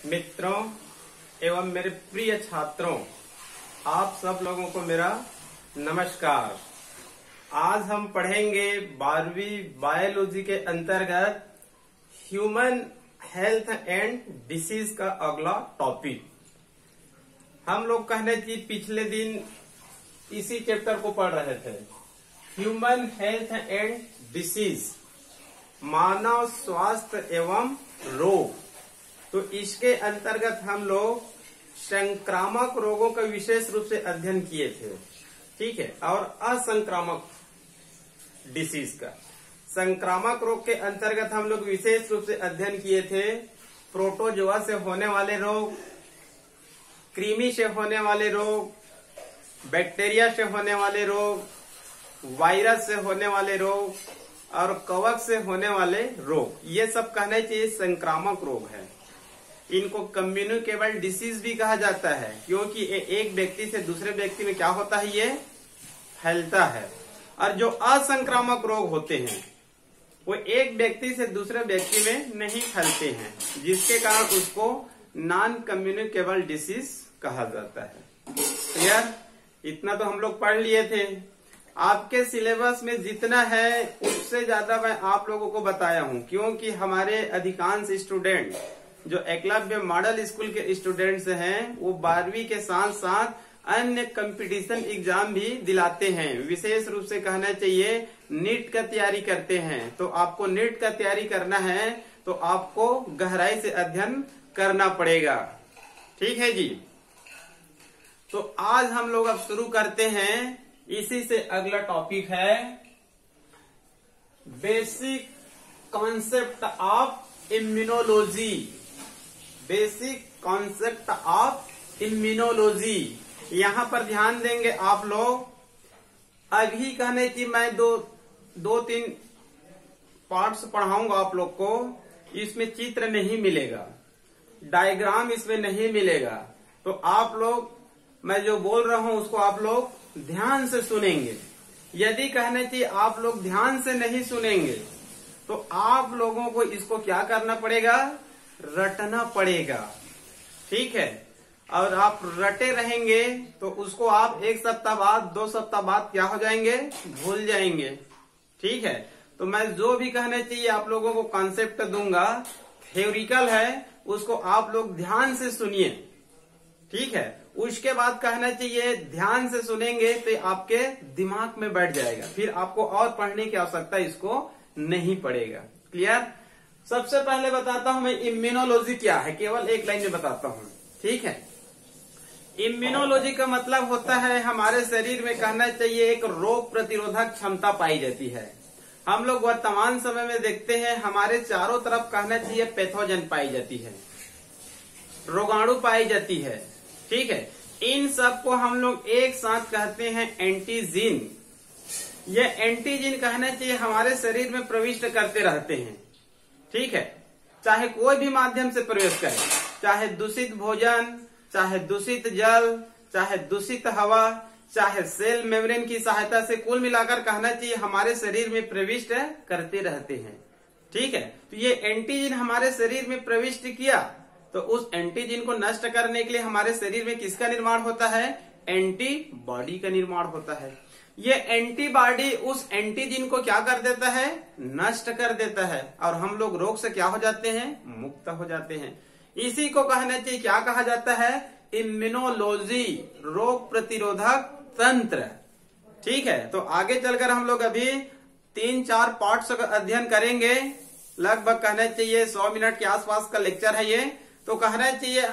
मित्रों एवं मेरे प्रिय छात्रों, आप सब लोगों को मेरा नमस्कार। आज हम पढ़ेंगे 12वीं बायोलॉजी के अंतर्गत ह्यूमन हेल्थ एंड डिसीज का अगला टॉपिक। हम लोग कहने की पिछले दिन इसी चैप्टर को पढ़ रहे थे, ह्यूमन हेल्थ एंड डिसीज, मानव स्वास्थ्य एवं रोग। तो इसके अंतर्गत हम लोग संक्रामक रोगों का विशेष रूप से अध्ययन किए थे, ठीक है, और असंक्रामक डिसीज का। संक्रामक रोग के अंतर्गत हम लोग विशेष रूप से अध्ययन किए थे प्रोटोजोआ से होने वाले रोग, कृमि से होने वाले रोग, बैक्टीरिया से होने वाले रोग, वायरस से होने वाले रोग और कवक से होने वाले रोग। ये सब कहना चाहिए संक्रामक रोग है। इनको कम्युनिकेबल डिसीज भी कहा जाता है, क्योंकि एक व्यक्ति से दूसरे व्यक्ति में क्या होता है, ये फैलता है। और जो असंक्रामक रोग होते हैं वो एक व्यक्ति से दूसरे व्यक्ति में नहीं फैलते हैं, जिसके कारण उसको नॉन कम्युनिकेबल डिसीज कहा जाता है। क्लियर? इतना तो हम लोग पढ़ लिए थे। आपके सिलेबस में जितना है उससे ज्यादा मैं आप लोगों को बताया हूं, क्योंकि हमारे अधिकांश स्टूडेंट जो एकलव्य मॉडल स्कूल के स्टूडेंट्स हैं वो 12वीं के साथ साथ अन्य कंपटीशन एग्जाम भी दिलाते हैं। विशेष रूप से कहना चाहिए नीट का तैयारी करते हैं। तो आपको नीट का तैयारी करना है तो आपको गहराई से अध्ययन करना पड़ेगा, ठीक है जी। तो आज हम लोग अब शुरू करते हैं। इसी से अगला टॉपिक है basic concept of immunology. Basic concept of immunology, यहां पर ध्यान देंगे आप लोग। अभी कहने की मैं दो तीन पार्ट्स पढ़ाऊंगा आप लोग को। इसमें चित्र नहीं मिलेगा, डायग्राम इसमें नहीं मिलेगा। तो आप लोग, मैं जो बोल रहा हूं उसको आप लोग ध्यान से सुनेंगे। यदि कहने की आप लोग ध्यान से नहीं सुनेंगे तो आप लोगों को इसको क्या करना पड़ेगा, रटना पड़ेगा, ठीक है। और आप रटे रहेंगे तो उसको आप एक सप्ताह बाद, 2 सप्ताह बाद क्या हो जाएंगे, भूल जाएंगे, ठीक है। तो मैं जो भी कहने चाहिए आप लोगों को कॉन्सेप्ट दूंगा, थ्योरिकल है, उसको आप लोग ध्यान से सुनिए, ठीक है। उसके बाद कहना चाहिए ध्यान से सुनेंगे तो आपके दिमाग में बैठ जाएगा, फिर आपको और पढ़ने की आवश्यकता इसको नहीं पड़ेगा। क्लियर? सबसे पहले बताता हूं मैं इम्यूनोलॉजी क्या है, केवल एक लाइन में बताता हूं, ठीक है। इम्यूनोलॉजी का मतलब होता है हमारे शरीर में कहना चाहिए एक रोग प्रतिरोधक क्षमता पाई जाती है। हम लोग वर्तमान समय में देखते हैं हमारे चारों तरफ कहना चाहिए पैथोजन पाई जाती है, रोगाणु पाई जाती है, ठीक है। इन सब को हम लोग एक साथ कहते हैं एंटीजीन। ये एंटीजीन कहना चाहिए हमारे शरीर में प्रविष्ट करते रहते हैं, ठीक है। चाहे कोई भी माध्यम से प्रवेश करे, चाहे दूषित भोजन, चाहे दूषित जल, चाहे दूषित हवा, चाहे सेल मेम्ब्रेन की सहायता से, कुल मिलाकर कहना चाहिए हमारे शरीर में प्रविष्ट करते रहते हैं, ठीक है। तो ये एंटीजीन हमारे शरीर में प्रविष्ट किया तो उस एंटीजीन को नष्ट करने के लिए हमारे शरीर में किसका निर्माण होता है, एंटीबॉडी का निर्माण होता है। ये एंटीबॉडी उस एंटीजीन को क्या कर देता है, नष्ट कर देता है, और हम लोग रोग से क्या हो जाते हैं, मुक्त हो जाते हैं। इसी को कहना चाहिए क्या कहा जाता है, इम्यूनोलॉजी, रोग प्रतिरोधक तंत्र, ठीक है। तो आगे चलकर हम लोग अभी 3-4 पार्ट्स का अध्ययन करेंगे। लगभग कहना चाहिए 100 मिनट के आसपास का लेक्चर है ये। तो कहना चाहिए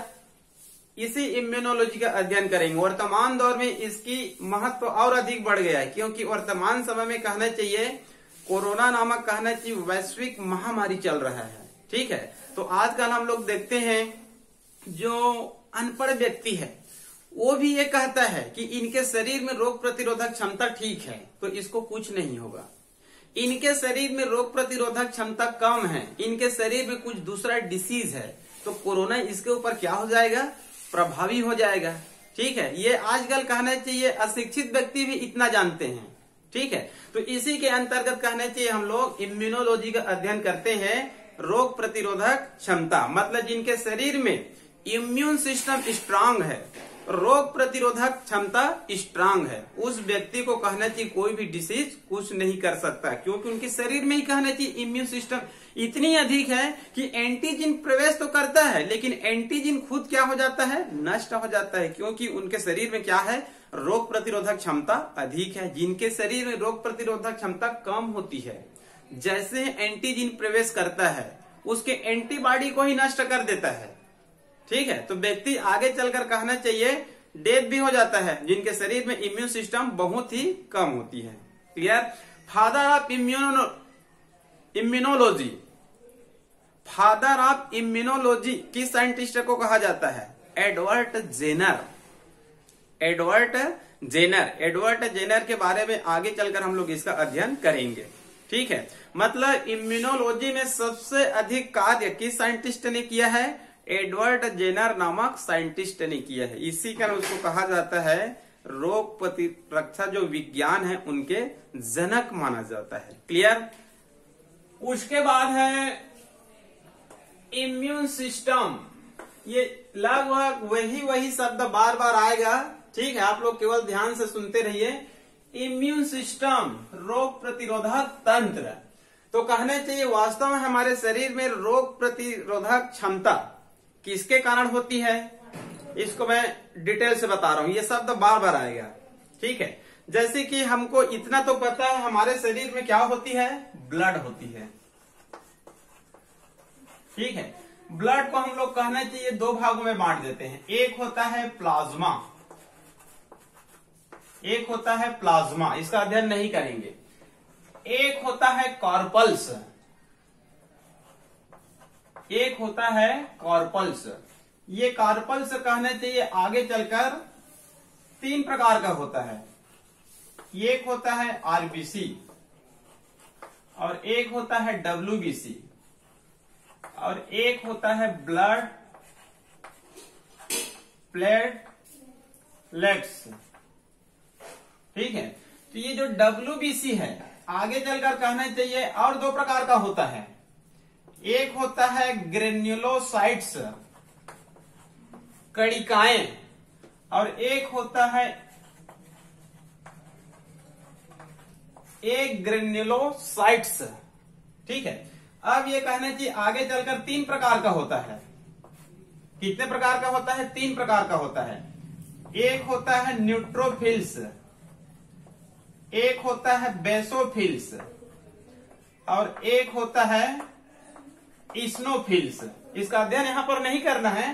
इसी इम्यूनोलॉजी का अध्ययन करेंगे। वर्तमान दौर में इसकी महत्व और अधिक बढ़ गया है, क्योंकि वर्तमान समय में कहना चाहिए कोरोना नामक कहना चाहिए वैश्विक महामारी चल रहा है, ठीक है। तो आजकल हम लोग देखते हैं जो अनपढ़ व्यक्ति है वो भी ये कहता है कि इनके शरीर में रोग प्रतिरोधक क्षमता ठीक है तो इसको कुछ नहीं होगा। इनके शरीर में रोग प्रतिरोधक क्षमता कम है, इनके शरीर में कुछ दूसरा डिसीज है, तो कोरोना इसके ऊपर क्या हो जाएगा, प्रभावी हो जाएगा, ठीक है। ये आजकल कहना चाहिए अशिक्षित व्यक्ति भी इतना जानते हैं, ठीक है। तो इसी के अंतर्गत कहना चाहिए हम लोग इम्यूनोलॉजी का अध्ययन करते हैं। रोग प्रतिरोधक क्षमता, मतलब जिनके शरीर में इम्यून सिस्टम स्ट्रांग है, रोग प्रतिरोधक क्षमता स्ट्रांग है, उस व्यक्ति को कहना चाहिए कोई भी डिसीज कुछ नहीं कर सकता, क्योंकि उनके शरीर में ही कहना चाहिए इम्यून सिस्टम इतनी अधिक है कि एंटीजन प्रवेश तो करता है, लेकिन एंटीजन खुद क्या हो जाता है, नष्ट हो जाता है, क्योंकि उनके शरीर में क्या है, रोग प्रतिरोधक क्षमता अधिक है। जिनके शरीर में रोग प्रतिरोधक क्षमता कम होती है, जैसे एंटीजन प्रवेश करता है उसके एंटीबॉडी को ही नष्ट कर देता है, ठीक है। तो व्यक्ति आगे चलकर कहना चाहिए डेथ भी हो जाता है, जिनके शरीर में इम्यून सिस्टम बहुत ही कम होती है। Clear. Father of immunology, father of immunology किस साइंटिस्ट को कहा जाता है, एडवर्ड जेनर। एडवर्ड जेनर के बारे में आगे चलकर हम लोग इसका अध्ययन करेंगे, ठीक है। मतलब इम्यूनोलॉजी में सबसे अधिक कार्य किस साइंटिस्ट ने किया है, एडवर्ड जेनर नामक साइंटिस्ट ने किया है। इसी कारण उसको कहा जाता है रोग प्रतिरक्षा जो विज्ञान है उनके जनक माना जाता है। क्लियर। उसके बाद है इम्यून सिस्टम, ये लगभग वही शब्द बार बार आएगा, ठीक है, आप लोग केवल ध्यान से सुनते रहिए। इम्यून सिस्टम रोग प्रतिरोधक तंत्र, तो कहना चाहिए वास्तव में हमारे शरीर में रोग प्रतिरोधक क्षमता किसके कारण होती है, इसको मैं डिटेल से बता रहा हूं, ये शब्द बार बार आएगा, ठीक है। जैसे कि हमको इतना तो पता है हमारे शरीर में क्या होती है, ब्लड होती है, ठीक है। ब्लड को हम लोग कहना चाहिए दो भागों में बांट देते हैं, एक होता है प्लाज्मा, एक होता है प्लाज्मा, इसका अध्ययन नहीं करेंगे। एक होता है कॉर्पल्स, एक होता है कॉर्पल्स। ये कॉर्पल्स कहना चाहिए आगे चलकर तीन प्रकार का होता है, एक होता है आरबीसी और एक होता है डब्ल्यूबीसी और एक होता है ब्लड प्लेटलेट्स, ठीक है। तो ये जो डब्ल्यूबीसी है आगे चलकर कहना चाहिए और दो प्रकार का होता है, एक होता है ग्रेन्युलोसाइट्स कणिकाएं और एक होता है एक ग्रेन्युलोसाइट्स, ठीक है। अब ये कहना चाहिए आगे चलकर तीन प्रकार का होता है, कितने प्रकार का होता है, तीन प्रकार का होता है। एक होता है न्यूट्रोफिल्स, एक होता है बेसोफिल्स और एक होता है इस्नोफिल्स। इसका अध्ययन यहां पर नहीं करना है।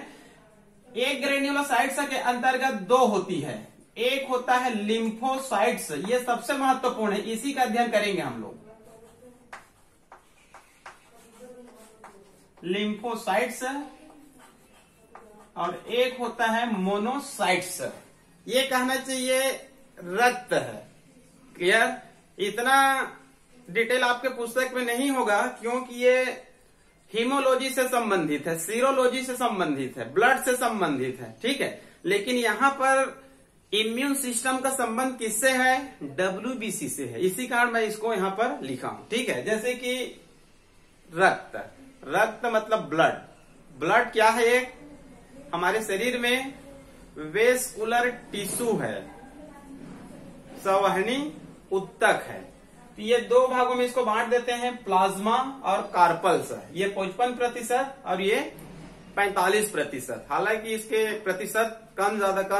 एक ग्रेन्युलोसाइट्स के अंतर्गत दो होती है, एक होता है लिम्फोसाइट्स, ये सबसे महत्वपूर्ण है, इसी का अध्ययन करेंगे हम लोग। लिम्फोसाइट्स और एक होता है मोनोसाइट्स, ये कहना चाहिए रक्त है। क्लियर। इतना डिटेल आपके पुस्तक में नहीं होगा क्योंकि ये हीमोलॉजी से संबंधित है, सीरोलॉजी से संबंधित है, ब्लड से संबंधित है, ठीक है। लेकिन यहाँ पर इम्यून सिस्टम का संबंध किससे है, डब्ल्यूबीसी से है, इसी कारण मैं इसको यहाँ पर लिखा हूं, ठीक है। जैसे कि रक्त, रक्त मतलब ब्लड, ब्लड क्या है, एक हमारे शरीर में वेस्कुलर टिश्यू है, संवहनी उत्तक है। तो ये दो भागों में इसको बांट देते हैं, प्लाज्मा और कार्पल्स। ये 55% और ये 45%, हालांकि इसके प्रतिशत कम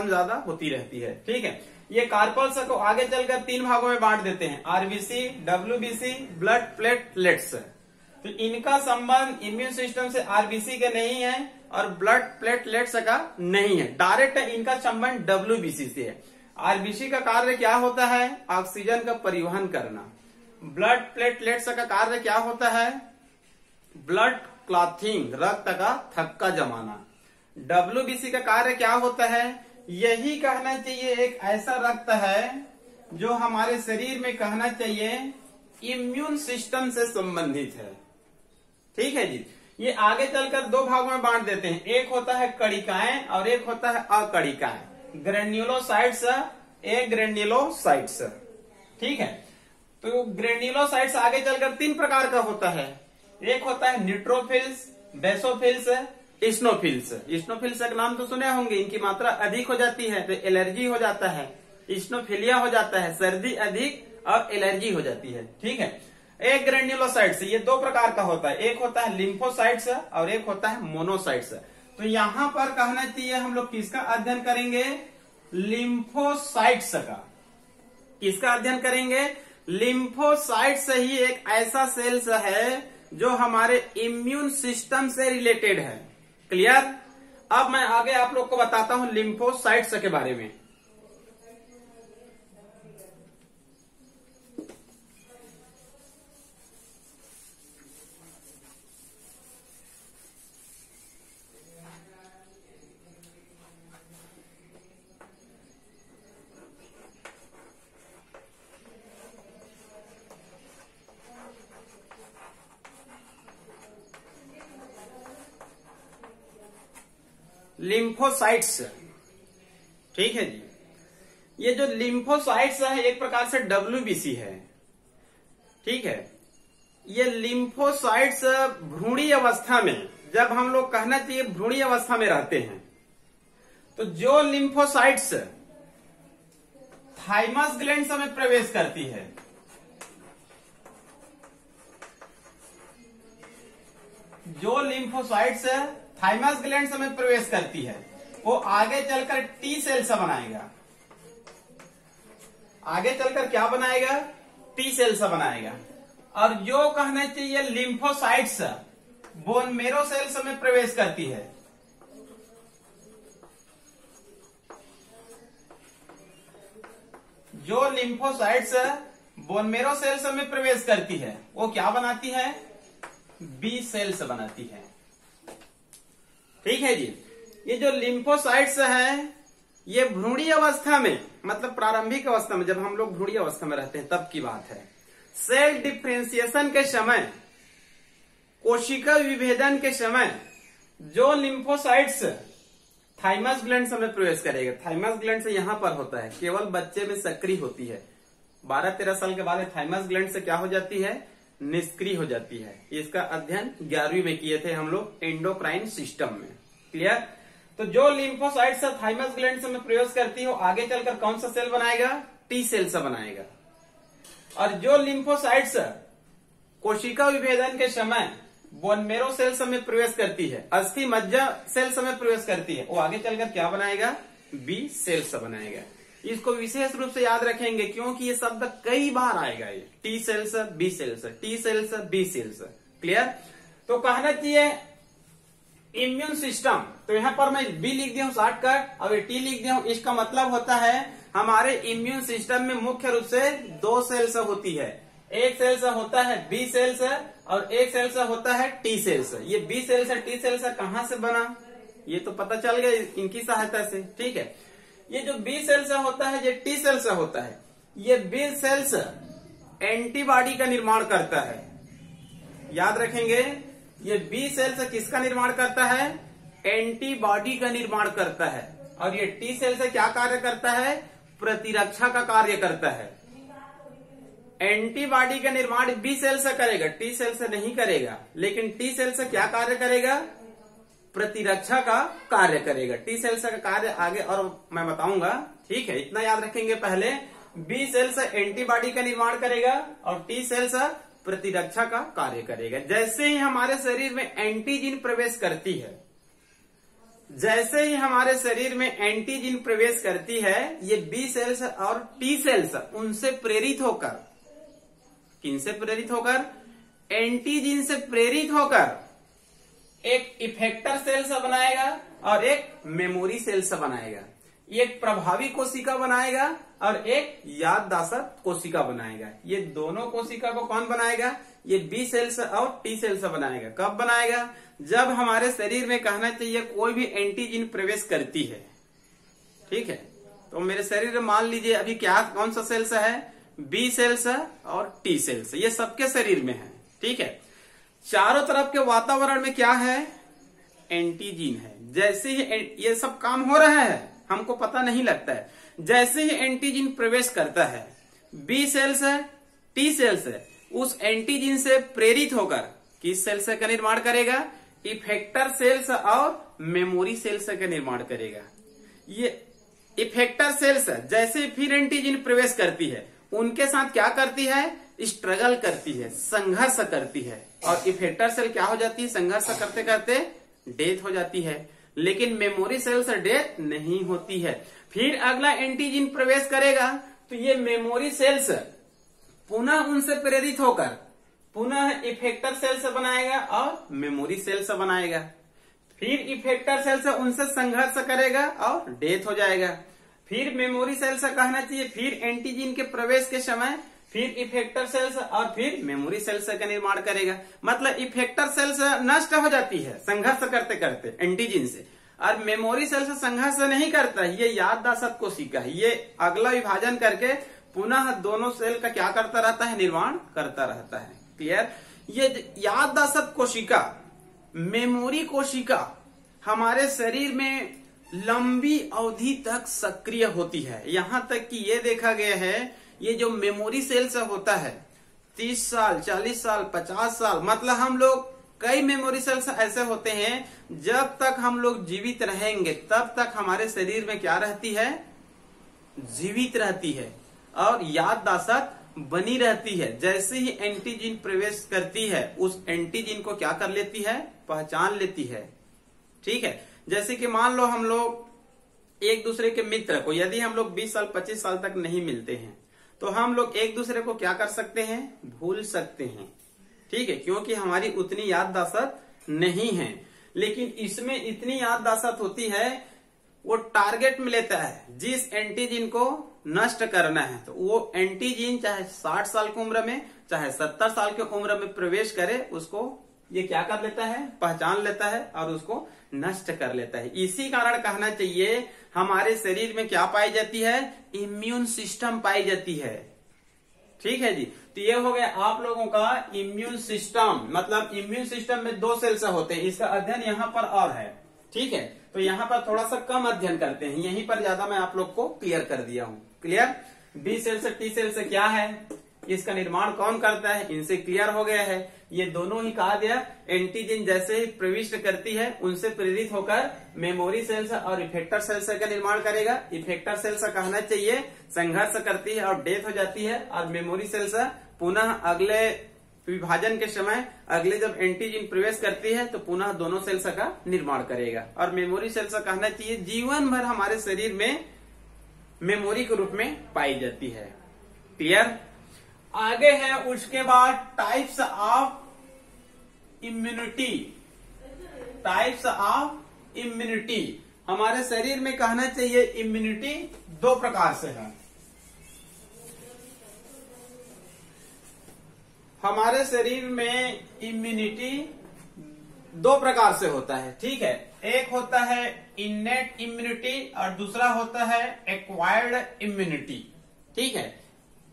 ज्यादा होती रहती है, ठीक है। ये कार्पल्स को आगे चलकर तीन भागों में बांट देते हैं, आरबीसी, डब्ल्यूबीसी, ब्लड प्लेटलेट्स। तो इनका संबंध इम्यून सिस्टम से आरबीसी के नहीं है और ब्लड प्लेटलेट्स का नहीं है, डायरेक्ट इनका संबंध डब्ल्यूबीसी से है। आरबीसी का कार्य क्या होता है, ऑक्सीजन का परिवहन करना। ब्लड प्लेटलेट्स का कार्य क्या होता है, ब्लड क्लॉथिंग, रक्त का थक्का जमाना। डब्ल्यूबीसी का कार्य क्या होता है, यही कहना चाहिए एक ऐसा रक्त है जो हमारे शरीर में कहना चाहिए इम्यून सिस्टम से संबंधित है, ठीक है जी। ये आगे चलकर दो भागों में बांट देते हैं, एक होता है कणिकाएं और एक होता है अकणिकाएं, ग्रेन्युलोसाइट्स, एक ग्रेन्युलोसाइट्स, ठीक है। तो ग्रेन्युलोसाइट्स आगे चलकर तीन प्रकार का होता है, एक होता है न्यूट्रोफिल्स, बेसोफिल्स, इस्नोफिल्स। इस्नोफिल्स का नाम तो सुने होंगे, इनकी मात्रा अधिक हो जाती है तो एलर्जी हो जाता है, इस्नोफिलिया हो जाता है, सर्दी अधिक और एलर्जी हो जाती है। ठीक है। एक ग्रेन्युलोसाइट्स, ये दो प्रकार का होता है, एक होता है लिम्फोसाइट्स और एक होता है मोनोसाइट्स। तो यहां पर कहना चाहिए हम लोग किसका अध्ययन करेंगे, लिम्फोसाइट्स का। किसका अध्ययन करेंगे, लिम्फोसाइट्स ही एक ऐसा सेल्स है जो हमारे इम्यून सिस्टम से रिलेटेड है। क्लियर। अब मैं आगे आप लोग को बताता हूं लिम्फोसाइट्स के बारे में। लिम्फोसाइट्स, ठीक है जी। ये जो लिम्फोसाइट्स है एक प्रकार से WBC है। ठीक है। ये लिम्फोसाइट्स भ्रूणी अवस्था में, जब हम लोग कहना चाहिए भ्रूणी अवस्था में रहते हैं, तो जो लिम्फोसाइट्स थाइमस ग्लैंड में प्रवेश करती है, जो लिम्फोसाइट्स थाइमस ग्लैंड में प्रवेश करती है, वो आगे चलकर टी सेल्स बनाएगा। आगे चलकर क्या बनाएगा, टी सेल्स बनाएगा। और जो कहना चाहिए लिम्फोसाइट्स बोन मेरो सेल्स में प्रवेश करती है, जो लिम्फोसाइट्स बोन मेरो सेल्स में प्रवेश करती है वो क्या बनाती है, बी सेल्स बनाती है। ठीक है जी। ये जो लिम्फोसाइट्स है ये भ्रूणी अवस्था में, मतलब प्रारंभिक अवस्था में, जब हम लोग भ्रूणी अवस्था में रहते हैं तब की बात है, सेल डिफरेंशिएशन के समय, कोशिका विभेदन के समय जो लिम्फोसाइट्स थाइमस ग्लैंड में प्रवेश करेगा, थाइमस ग्लैंड से यहां पर होता है, केवल बच्चे में सक्रिय होती है, 12-13 साल के बाद थाइमस ग्लैंड से क्या हो जाती है, निष्क्रिय हो जाती है। इसका अध्ययन 11वीं में किए थे हम लोग एंडोक्राइन सिस्टम में। क्लियर। तो जो लिम्फोसाइट्स थाइमस ग्लैंड में प्रवेश करती है वो आगे चलकर कौन सा सेल बनाएगा, टी सेल्स बनाएगा। और जो लिम्फोसाइट्स कोशिका विभेदन के समय बोन मेरो सेल्स में प्रवेश करती है, अस्थि मज्जा सेल्स में प्रवेश करती है, वो आगे चलकर क्या बनाएगा, बी सेल्स बनाएगा। इसको विशेष रूप से याद रखेंगे क्योंकि ये शब्द कई बार आएगा, ये T cells B cells, T cells B cells. Clear. तो कहना चाहिए इम्यून सिस्टम, तो यहां पर मैं बी लिख दिया हूं शॉर्टकट, और ये टी लिख दिया हूं। इसका मतलब होता है हमारे इम्यून सिस्टम में मुख्य रूप से दो सेल्स होती है, एक सेल्स होता है बी सेल्स और एक सेल्स होता है टी सेल्स। ये बी सेल्स टी सेल्स कहां से बना, ये तो पता चल गया इनकी सहायता से। ठीक है। ये जो बी सेल्स होता है, ये टी सेल्स होता है, ये बी सेल्स एंटीबॉडी का निर्माण करता है। याद रखेंगे, ये बी सेल्स किसका निर्माण करता है, एंटीबॉडी का निर्माण करता है। और ये टी सेल्स क्या कार्य करता है, प्रतिरक्षा का कार्य करता है। एंटीबॉडी का निर्माण बी सेल से करेगा, टी सेल से नहीं करेगा, लेकिन टी सेल से क्या कार्य करेगा, प्रतिरक्षा का कार्य करेगा। टी सेल का कार्य आगे और मैं बताऊंगा। ठीक है। इतना याद रखेंगे पहले, बी सेल से एंटीबॉडी का निर्माण करेगा और टी सेल से प्रतिरक्षा का कार्य करेगा। जैसे ही हमारे शरीर में एंटीजीन प्रवेश करती है, जैसे ही हमारे शरीर में एंटीजीन प्रवेश करती है, ये बी सेल्स और टी सेल्स उनसे प्रेरित होकर, किनसे प्रेरित होकर, एंटीजीन से प्रेरित होकर एक इफेक्टर सेल्स बनाएगा और एक मेमोरी सेल्स बनाएगा। एक प्रभावी कोशिका बनाएगा और एक याददाश्त कोशिका बनाएगा। ये दोनों कोशिका को कौन बनाएगा, ये बी सेल्स और टी सेल्स बनाएगा। कब बनाएगा, जब हमारे शरीर में कहना चाहिए कोई भी एंटीजीन प्रवेश करती है। ठीक है। तो मेरे शरीर में मान लीजिए अभी क्या, कौन सा सेल्स है, बी सेल्स और टी सेल्स, ये सबके शरीर में है। ठीक है। चारों तरफ के वातावरण में क्या है, एंटीजीन है। जैसे ही ये सब काम हो रहा है हमको पता नहीं लगता है, जैसे ही एंटीजीन प्रवेश करता है, बी सेल्स है टी सेल्स है, उस एंटीजीन से प्रेरित होकर किस सेल से का निर्माण करेगा? इफेक्टर सेल्स और मेमोरी सेल्स का निर्माण करेगा। ये इफेक्टर सेल्स जैसे फिर एंटीजन प्रवेश करती है उनके साथ क्या करती है? स्ट्रगल करती है, संघर्ष करती है, और इफेक्टर सेल क्या हो जाती है? संघर्ष करते करते डेथ हो जाती है। लेकिन मेमोरी सेल्स डेथ नहीं होती है। फिर अगला एंटीजन प्रवेश करेगा तो ये मेमोरी सेल्स पुनः उनसे प्रेरित होकर पुनः इफेक्टर सेल्स बनाएगा और मेमोरी सेल्स बनाएगा। फिर इफेक्टर सेल्स उनसे संघर्ष करेगा और डेथ हो जाएगा। फिर मेमोरी सेल्स कहना चाहिए, फिर एंटीजन के प्रवेश के समय फिर इफेक्टर सेल्स और फिर मेमोरी सेल्स का निर्माण करेगा। मतलब इफेक्टर सेल्स नष्ट हो जाती है संघर्ष करते करते एंटीजन से, और मेमोरी सेल्स संघर्ष नहीं करता। ये याददाश्त कोशिका है, ये अगला विभाजन करके पुनः दोनों सेल का क्या करता रहता है? निर्माण करता रहता है। क्लियर? ये याददाश्त कोशिका, मेमोरी कोशिका हमारे शरीर में लंबी अवधि तक सक्रिय होती है। यहां तक कि ये देखा गया है, ये जो मेमोरी सेल्स होता है 30 साल, 40 साल, 50 साल, मतलब हम लोग कई मेमोरी सेल्स ऐसे होते हैं जब तक हम लोग जीवित रहेंगे तब तक हमारे शरीर में क्या रहती है? जीवित रहती है और याददाश्त बनी रहती है। जैसे ही एंटीजन प्रवेश करती है उस एंटीजन को क्या कर लेती है? पहचान लेती है। ठीक है, जैसे कि मान लो हम लोग एक दूसरे के मित्र को, यदि हम लोग 20 साल 25 साल तक नहीं मिलते हैं तो हम लोग एक दूसरे को क्या कर सकते हैं? भूल सकते हैं। ठीक है, क्योंकि हमारी उतनी याददाश्त नहीं है। लेकिन इसमें इतनी याददाश्त होती है, वो टारगेट में लेता है जिस एंटीजन को नष्ट करना है, तो वो एंटीजन चाहे 60 साल की उम्र में चाहे 70 साल की उम्र में प्रवेश करे, उसको ये क्या कर लेता है? पहचान लेता है और उसको नष्ट कर लेता है। इसी कारण कहना चाहिए हमारे शरीर में क्या पाई जाती है? इम्यून सिस्टम पाई जाती है। ठीक है जी, तो ये हो गया आप लोगों का इम्यून सिस्टम। मतलब इम्यून सिस्टम में 2 सेल्स होते हैं, इसका अध्ययन यहाँ पर और है। ठीक है, तो यहाँ पर थोड़ा सा कम अध्ययन करते हैं, यहीं पर ज्यादा मैं आप लोग को क्लियर कर दिया हूँ। क्लियर? बी सेल से टी सेल से क्या है, इसका निर्माण कौन करता है, इनसे क्लियर हो गया है। ये दोनों ही कहा गया एंटीजन जैसे ही प्रविष्ट करती है उनसे प्रेरित होकर मेमोरी सेल्स और इफेक्टर सेल्स का निर्माण करेगा। इफेक्टर सेल्स कहना चाहिए संघर्ष करती है और डेथ हो जाती है, और मेमोरी सेल्स पुनः अगले विभाजन के समय अगले जब एंटीजन प्रवेश करती है तो पुनः दोनों सेल्स का निर्माण करेगा। और मेमोरी सेल्स कहना चाहिए जीवन भर हमारे शरीर में मेमोरी के रूप में पाई जाती है। क्लियर? आगे है उसके बाद types of immunity. Types of immunity हमारे शरीर में कहना चाहिए इम्यूनिटी 2 प्रकार से है। हमारे शरीर में इम्यूनिटी 2 प्रकार से होता है। ठीक है, एक होता है इनेट इम्यूनिटी और दूसरा होता है एक्वायर्ड इम्यूनिटी। ठीक है,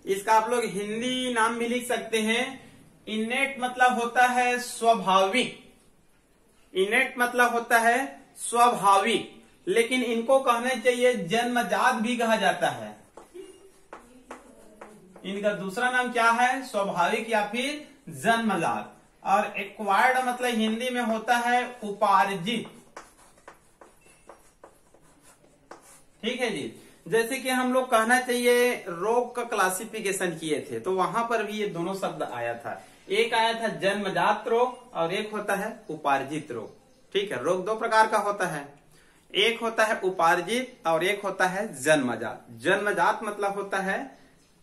इसका आप लोग हिंदी नाम भी लिख सकते हैं। इनेट मतलब होता है स्वाभाविक, इनेट मतलब होता है स्वाभाविक, लेकिन इनको कहना चाहिए जन्मजात भी कहा जाता है। इनका दूसरा नाम क्या है? स्वाभाविक या फिर जन्मजात। और एक्वायर्ड मतलब हिंदी में होता है उपार्जित। ठीक है जी, जैसे कि हम लोग कहना चाहिए रोग का क्लासिफिकेशन किए थे तो वहां पर भी ये दोनों शब्द आया था। एक आया था जन्मजात रोग और एक होता है उपार्जित रोग। ठीक है, रोग 2 प्रकार का होता है, एक होता है उपार्जित और एक होता है जन्मजात। जन्मजात मतलब होता है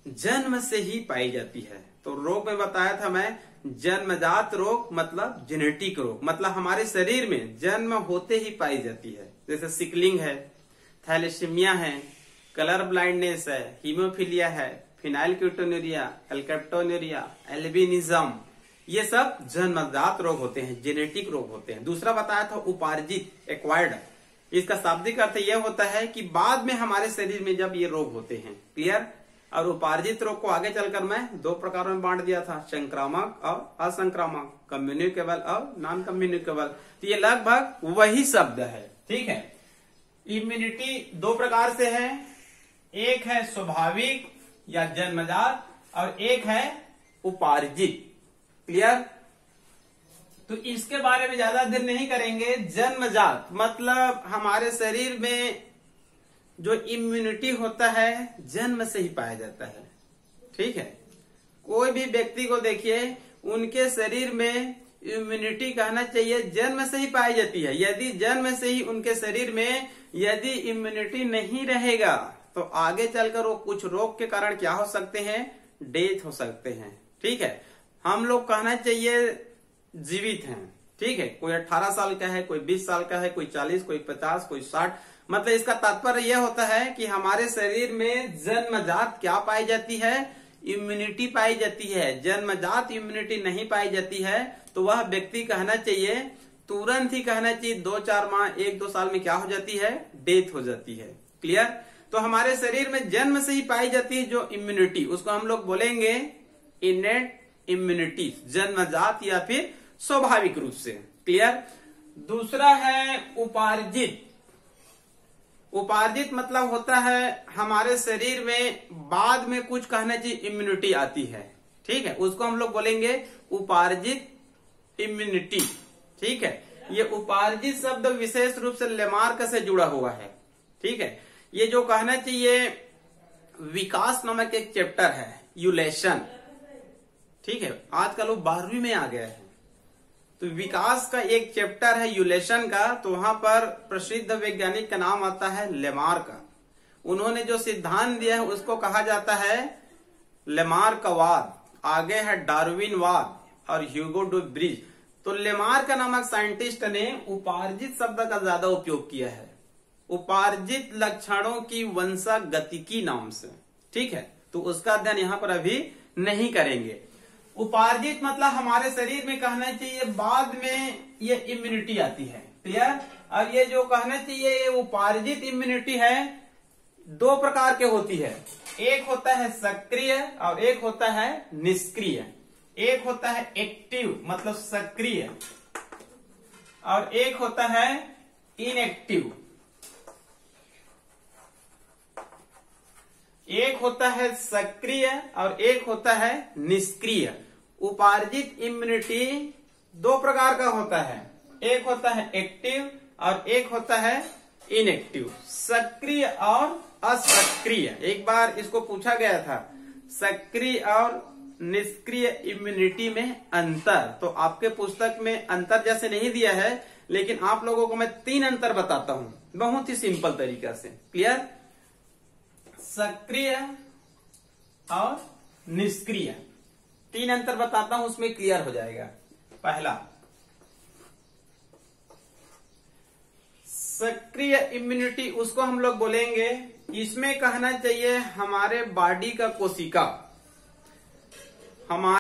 जन्म से ही पाई जाती है। तो रोग में बताया था मैं, जन्मजात रोग मतलब जेनेटिक रोग, मतलब हमारे शरीर में जन्म होते ही पाई जाती है। जैसे सिकलिंग है, थैलेसीमिया है, कलर ब्लाइंडनेस है, हीमोफीलिया है, फिनाइलकीटोनुरिया, एल्केप्टोनुरिया, एल्बिनिज्म, ये सब जन्मजात रोग होते हैं, जेनेटिक रोग होते हैं। दूसरा बताया था उपार्जित, एक्वायर्ड। इसका शाब्दिक अर्थ यह होता है कि बाद में हमारे शरीर में जब ये रोग होते हैं। क्लियर? और उपार्जित रोग को आगे चलकर मैं 2 प्रकारों में बांट दिया था, संक्रामक और असंक्रामक, कम्युनिकेबल और नॉन कम्युनिकेबल। तो ये लगभग वही शब्द है। ठीक है, इम्यूनिटी 2 प्रकार से है, एक है स्वाभाविक या जन्मजात और एक है उपार्जित। क्लियर? तो इसके बारे में ज्यादा देर नहीं करेंगे। जन्मजात मतलब हमारे शरीर में जो इम्यूनिटी होता है जन्म से ही पाया जाता है। ठीक है, कोई भी व्यक्ति को देखिए उनके शरीर में इम्यूनिटी कहना चाहिए जन्म से ही पाई जाती है। यदि जन्म से ही उनके शरीर में यदि इम्यूनिटी नहीं रहेगा तो आगे चलकर वो कुछ रोग के कारण क्या हो सकते हैं, डेथ हो सकते हैं। ठीक है, हम लोग कहना चाहिए जीवित हैं। ठीक है, कोई 18 साल का है, कोई 20 साल का है, कोई 40, कोई 50, कोई 60। मतलब इसका तात्पर्य यह होता है कि हमारे शरीर में जन्मजात क्या पाई जाती है, इम्यूनिटी पाई जाती है। जन्मजात इम्यूनिटी नहीं पाई जाती है तो वह व्यक्ति कहना चाहिए, तुरंत ही कहना चाहिए 2-4 माह 1-2 साल में क्या हो जाती है, डेथ हो जाती है। क्लियर? तो हमारे शरीर में जन्म से ही पाई जाती है जो इम्यूनिटी, उसको हम लोग बोलेंगे इनेट इम्यूनिटी, जन्मजात या फिर स्वाभाविक रूप से। क्लियर? दूसरा है उपार्जित। उपार्जित मतलब होता है हमारे शरीर में बाद में कुछ कहना चाहिए इम्यूनिटी आती है। ठीक है, उसको हम लोग बोलेंगे उपार्जित इम्यूनिटी। ठीक है, ये उपार्जित शब्द विशेष रूप से लेमार्क से जुड़ा हुआ है। ठीक है, ये जो कहना चाहिए विकास नामक एक चैप्टर है, यूलेशन। ठीक है, आजकल वो 12वीं में आ गया है। तो विकास का एक चैप्टर है यूलेशन का, तो वहां पर प्रसिद्ध वैज्ञानिक का नाम आता है लेमार्क। उन्होंने जो सिद्धांत दिया है उसको कहा जाता है लेमार्कवाद। आगे है डार्विनवाद और ह्यूगो डू ब्रिज। तो लेमार्क नामक साइंटिस्ट ने उपार्जित शब्द का ज्यादा उपयोग किया है, उपार्जित लक्षणों की वंशागतिकी नाम से। ठीक है, तो उसका अध्ययन यहाँ पर अभी नहीं करेंगे। उपार्जित मतलब हमारे शरीर में कहना चाहिए बाद में ये इम्यूनिटी आती है। क्लियर? अब ये जो कहना चाहिए ये उपार्जित इम्यूनिटी है, 2 प्रकार के होती है। एक होता है सक्रिय और एक होता है निष्क्रिय। एक होता है एक्टिव मतलब सक्रिय और एक होता है इनएक्टिव। एक होता है सक्रिय और एक होता है निष्क्रिय। उपार्जित इम्यूनिटी 2 प्रकार का होता है, एक होता है एक्टिव और एक होता है इनएक्टिव, सक्रिय और असक्रिय। एक बार इसको पूछा गया था सक्रिय और निष्क्रिय इम्यूनिटी में अंतर, तो आपके पुस्तक में अंतर जैसे नहीं दिया है, लेकिन आप लोगों को मैं 3 अंतर बताता हूं बहुत ही सिंपल तरीका से। क्लियर? सक्रिय और निष्क्रिय 3 अंतर बताता हूं, उसमें क्लियर हो जाएगा। पहला, सक्रिय इम्यूनिटी उसको हम लोग बोलेंगे, इसमें कहना चाहिए हमारे बॉडी का कोशिका हमारे